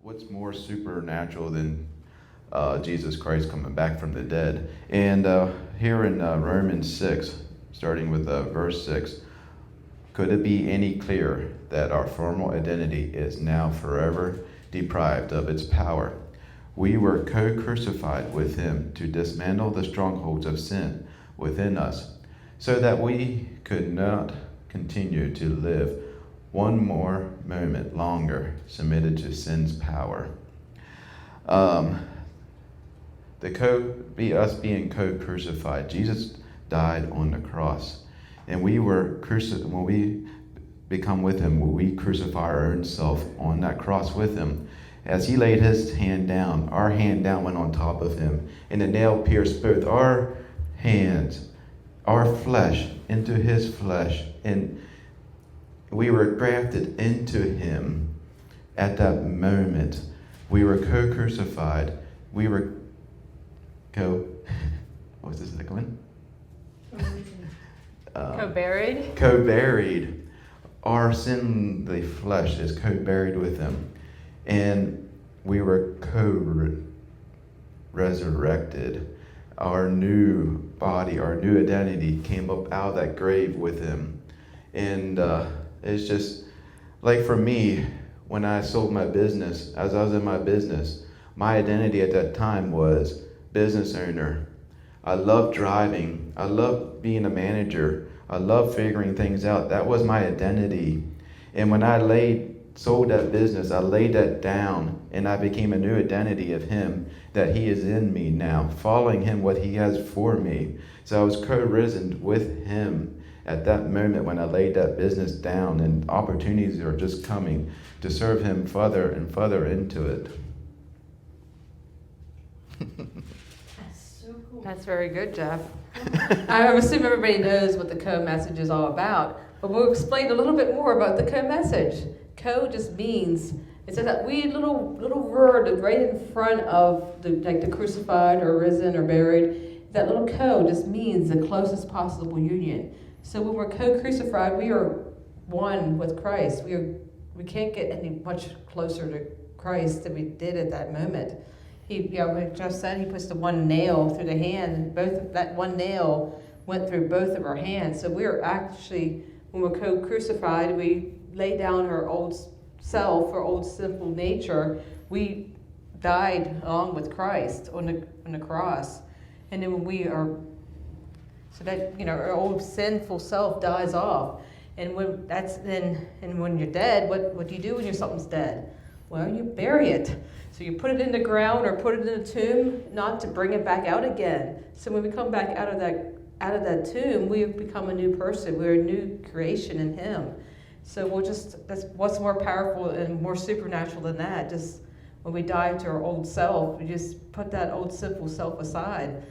what's more supernatural than Jesus Christ coming back from the dead? And here in Romans 6, starting with verse 6, could it be any clearer that our former identity is now forever deprived of its power? We were co-crucified with him to dismantle the strongholds of sin within us, so that we could not continue to live one more moment longer submitted to sin's power. Us being co-crucified, Jesus died on the cross, and we were when we become with him, we crucify our own self on that cross with him. As he laid his hand down, our hand down went on top of him, and the nail pierced both our hands, our flesh, into his flesh, and we were grafted into him at that moment. We were co-crucified. We were what was the second one? Co-buried. Co-buried. Our sinly flesh is co-buried with him. And we were co-resurrected. Our new body, our new identity came up out of that grave with him. And it's just, like for me, when I sold my business, as I was in my business, my identity at that time was business owner. I loved driving. I loved being a manager. I loved figuring things out. That was my identity. And when I sold that business, I laid that down, and I became a new identity of him, that he is in me now, following him, what he has for me. So I was co-risen with him at that moment when I laid that business down, and opportunities are just coming to serve him further and further into it. That's so cool. That's very good, Jeff. I assume everybody knows what the co-message is all about, but we'll explain a little bit more about the co-message. Co just means, it says that wee little word right in front of the crucified or risen or buried. That little co just means the closest possible union. So when we're co-crucified, we are one with Christ. We can't get any much closer to Christ than we did at that moment. Like Jeff said, he puts the one nail through the hand, and that one nail went through both of our hands. So we're actually, when we're co-crucified, we lay down our old self, our old sinful nature. We died along with Christ on the cross. And then when we are, so that, our old sinful self dies off. And when when you're dead, what do you do when something's dead? Well, you bury it. So you put it in the ground or put it in a tomb, not to bring it back out again. So when we come back out of that tomb, we have become a new person. We're a new creation in him. So that's what's more powerful and more supernatural than that. Just when we die to our old self, we just put that old sinful self aside.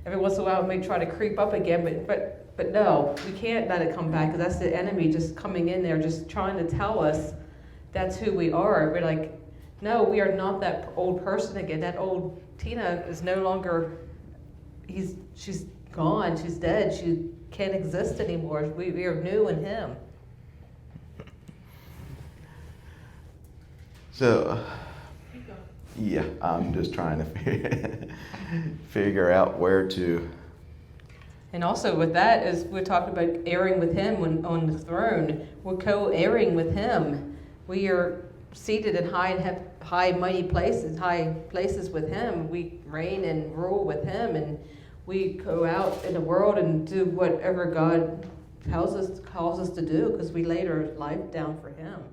Every once in a while, we may try to creep up again, but no, we can't let it come back, because that's the enemy just coming in there, just trying to tell us that's who we are. We're like, no, we are not that old person again. That old Tina is no longer, she's gone, she's dead, she can't exist anymore. We are new in him. So, yeah, I'm just trying to figure out where to. And also with that, as we're talking about heiring with him on the throne, we're co-heiring with him. We are seated in high mighty places, high places with him. We reign and rule with him, and we go out in the world and do whatever God calls us to do, because we laid our life down for him.